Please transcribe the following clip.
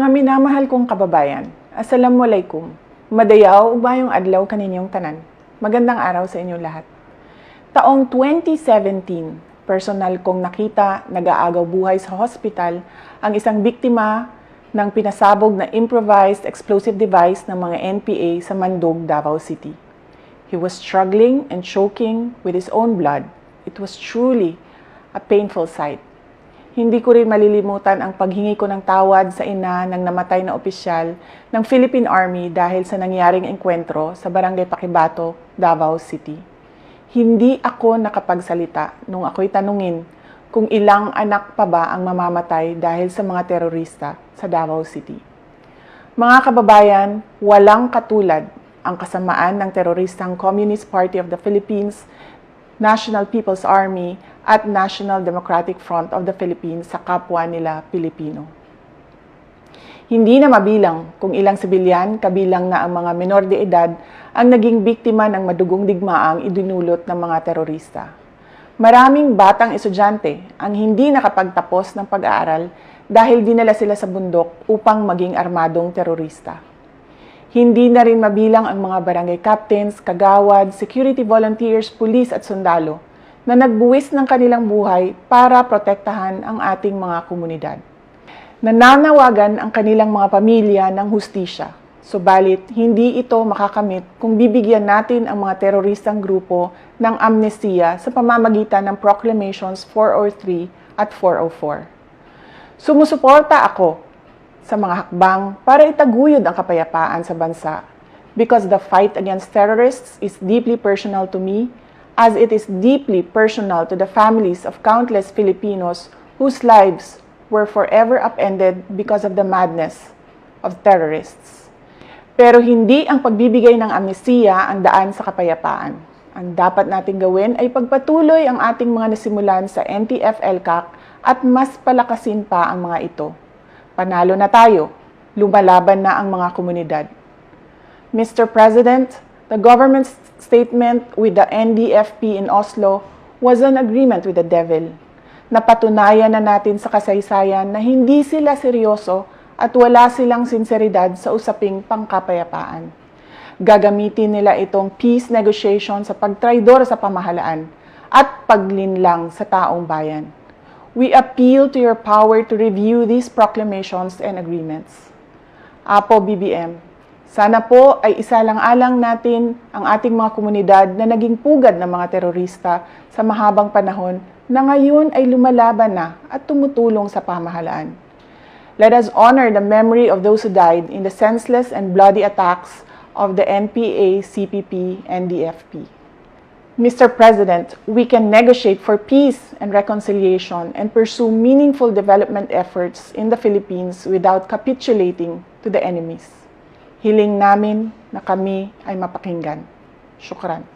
Mga minamahal kong kababayan, Assalamualaikum. Madayaw ug mayong adlaw kaninyong tanan. Magandang araw sa inyong lahat. Taong 2017, personal kong nakita nag-aagaw buhay sa hospital ang isang biktima ng pinasabog na improvised explosive device ng mga NPA sa Mandog, Davao City. He was struggling and choking with his own blood. It was truly a painful sight. Hindi ko rin malilimutan ang paghingi ko ng tawad sa ina ng namatay na opisyal ng Philippine Army dahil sa nangyaring engkwentro sa Barangay Paquibato, Davao City. Hindi ako nakapagsalita nung ako'y tanungin kung ilang anak pa ba ang mamamatay dahil sa mga terorista sa Davao City. Mga kababayan, walang katulad ang kasamaan ng teroristang Communist Party of the Philippines, National People's Army at National Democratic Front of the Philippines sa kapwa nila Pilipino. Hindi na mabilang kung ilang sibilyan, kabilang na ang mga menor de edad, ang naging biktima ng madugong digmaang idinulot ng mga terorista. Maraming batang estudyante ang hindi nakapagtapos ng pag-aaral dahil dinala sila sa bundok upang maging armadong terorista. Hindi na rin mabilang ang mga barangay captains, kagawad, security volunteers, pulis at sundalo na nagbuwis ng kanilang buhay para protektahan ang ating mga komunidad. Nananawagan ang kanilang mga pamilya ng hustisya, subalit hindi ito makakamit kung bibigyan natin ang mga teroristang grupo ng amnestiya sa pamamagitan ng Proclamations 403 at 404. Sumusuporta ako sa mga hakbang para itaguyod ang kapayapaan sa bansa because the fight against terrorists is deeply personal to me as it is deeply personal to the families of countless Filipinos whose lives were forever upended because of the madness of terrorists. Pero hindi ang pagbibigay ng amnestiya ang daan sa kapayapaan. Ang dapat nating gawin ay pagpatuloy ang ating mga nasimulan sa NTF-ELCAC at mas palakasin pa ang mga ito. Panalo na tayo, lumalaban na ang mga komunidad. Mr. President, the government's statement with the NDFP in Oslo was an agreement with the devil. Napatunayan na natin sa kasaysayan na hindi sila seryoso at wala silang sinseridad sa usaping pangkapayapaan. Gagamitin nila itong peace negotiation sa pagtraidor sa pamahalaan at paglinlang sa taong bayan. We appeal to your power to review these proclamations and agreements. Apo BBM, sana po ay isalang-alang natin ang ating mga komunidad na naging pugad ng mga terorista sa mahabang panahon na ngayon ay lumalaban na at tumutulong sa pamahalaan. Let us honor the memory of those who died in the senseless and bloody attacks of the NPA, CPP, and DFP. Mr. President, we can negotiate for peace and reconciliation and pursue meaningful development efforts in the Philippines without capitulating to the enemies. Hiling namin na kami ay mapakinggan. Shukran.